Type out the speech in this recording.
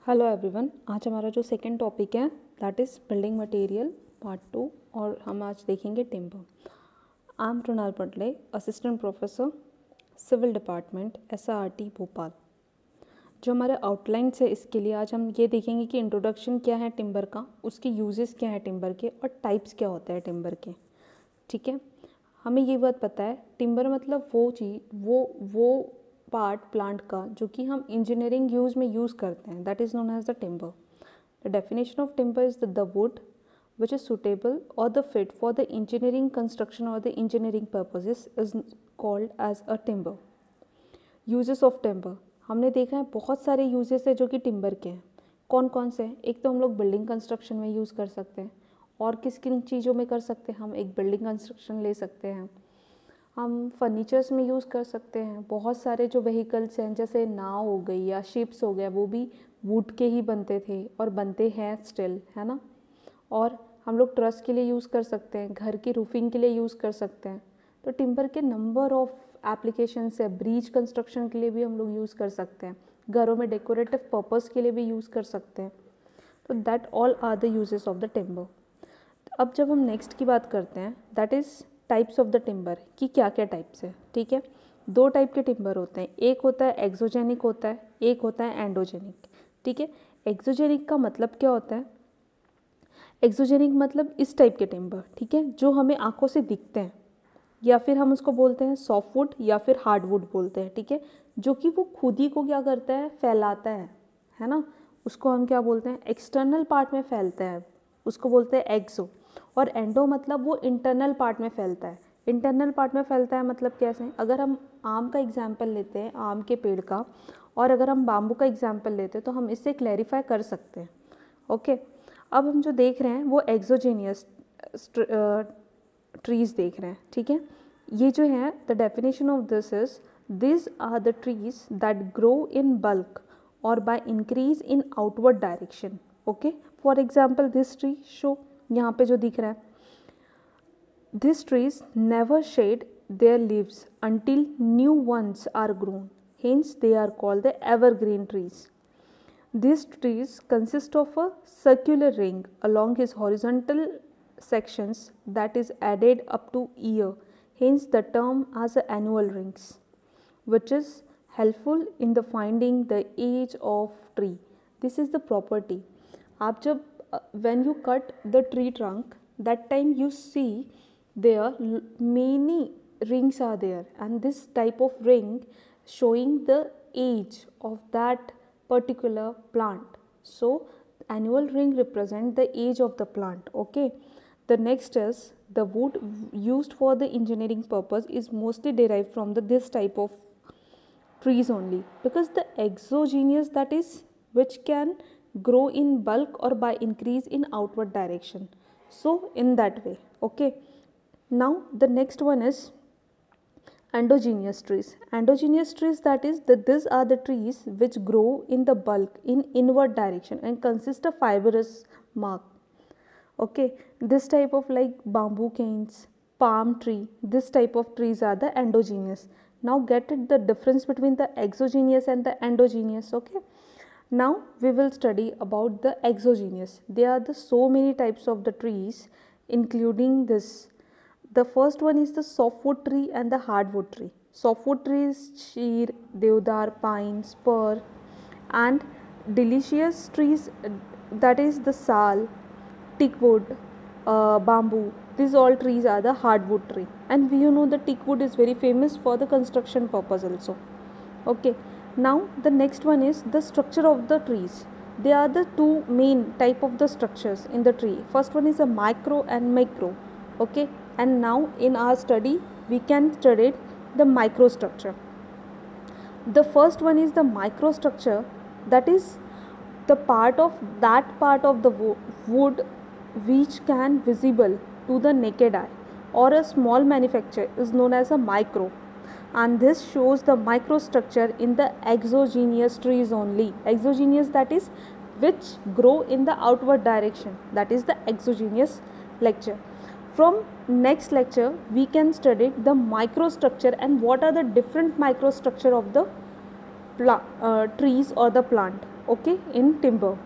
Hello everyone, आज हमारा जो सेकंड टॉपिक है that is building material part 2 और हम आज देखेंगे timber. I am Mrinal Patle, assistant professor civil department SRT Bhopal. जो हमारे आउटलाइंस है इसके लिए आज हम ये देखेंगे कि इंट्रोडक्शन क्या है टिम्बर का, उसके यूजेस क्या है टिम्बर के और टाइप्स क्या होते हैं टिम्बर के। ठीक है, हमें ये बात पता है टिम्बर मतलब वो चीज़ वो पार्ट प्लांट का जो कि हम इंजीनियरिंग यूज़ में यूज़ करते हैं, that is known as the timber. The definition of timber is the wood which is suitable or the fit for the engineering construction or the engineering purposes is called as a timber. uses of timber, हमने देखा है बहुत सारे uses है जो कि timber के हैं। कौन कौन से हैं? एक तो हम लोग बिल्डिंग कंस्ट्रक्शन में यूज़ कर सकते हैं, और किस किन चीज़ों में कर सकते हैं? हम एक बिल्डिंग कंस्ट्रक्शन ले सकते हैं, हम फर्नीचर्स में यूज़ कर सकते हैं। बहुत सारे जो व्हीकल्स हैं जैसे नाव हो गई या शिप्स हो गया, वो भी वुड के ही बनते थे और बनते हैं स्टिल, है ना। और हम लोग ट्रस के लिए यूज़ कर सकते हैं, घर की रूफिंग के लिए यूज़ कर सकते हैं। तो टिम्बर के नंबर ऑफ एप्लीकेशंस है। ब्रिज कंस्ट्रक्शन के लिए भी हम लोग यूज़ कर सकते हैं, घरों में डेकोरेटिव पर्पस के लिए भी यूज़ कर सकते हैं। तो that all are the uses of the timber. अब जब हम नेक्स्ट की बात करते हैं that is types of the timber, कि क्या क्या टाइप्स है। ठीक है, दो टाइप के टिम्बर होते हैं, एक होता है एक्सोजेनिक होता है, एक होता है एंडोजेनिक। ठीक है, एक्सोजेनिक का मतलब क्या होता है? एक्सोजेनिक मतलब इस टाइप के टिम्बर, ठीक है, जो हमें आंखों से दिखते हैं, या फिर हम उसको बोलते हैं सॉफ्ट वुड या फिर हार्ड वुड बोलते हैं। ठीक है, जो कि वो खुद ही को क्या करता है, फैलाता है ना। उसको हम क्या बोलते हैं, एक्सटर्नल पार्ट में फैलता है, उसको बोलते हैं एक्सो। और एंडो मतलब वो इंटरनल पार्ट में फैलता है। इंटरनल पार्ट में फैलता है मतलब कैसे? अगर हम आम का एग्जाम्पल लेते हैं, आम के पेड़ का, और अगर हम बाम्बू का एग्जाम्पल लेते हैं तो हम इससे क्लैरिफाई कर सकते हैं। ओके, अब हम जो देख रहे हैं वो एक्सोजेनियस ट्रीज देख रहे हैं। ठीक है, ये जो है the definition of this is this are the trees that grow in bulk और by increase in outward direction. Okay, for example this tree show, यहाँ पे जो दिख रहा है, these trees never shed their leaves until new ones are grown, hence they are called the evergreen trees. These trees consist of a circular ring along its horizontal sections that is added up to year, hence the term as annual rings, which is helpful in the finding the age of tree. This is the property. आप जब when you cut the tree trunk, that time you see there many rings are there, and this type of ring showing the age of that particular plant. So annual ring represent the age of the plant. Okay, the next is the wood used for the engineering purpose is mostly derived from this type of trees only, because the exogenous, that is which can grow in bulk or by increase in outward direction. So in that way. Okay, now the next one is endogenous trees. Endogenous trees, that is these are the trees which grow in the bulk in inward direction and consist of fibrous bark. Okay, this type of like bamboo canes, palm tree, this type of trees are the endogenous. Now get it the difference between the exogenous and the endogenous. Okay, now we will study about the exogenous. There are the so many types of the trees, including this. The first one is the softwood tree and the hardwood tree. Softwood tree is sheer, deodar, pine, spur, and delicious trees, that is the sal, teakwood, bamboo. These all trees are the hardwood tree, and we know the teakwood is very famous for the construction purpose also. Okay, now the next one is the structure of the trees. There are the two main type of the structures in the tree. First one is a micro and macro. Okay, and now in our study we can study the microstructure. The first one is the microstructure, that is the part of the wood which can visible to the naked eye or a small manufacture is known as a micro, and this shows the microstructure in the exogenous trees only. Exogenous, that is which grow in the outward direction, that is the exogenous lecture. From next lecture we can study the microstructure and what are the different microstructure of the trees or the plant. okay, in timber.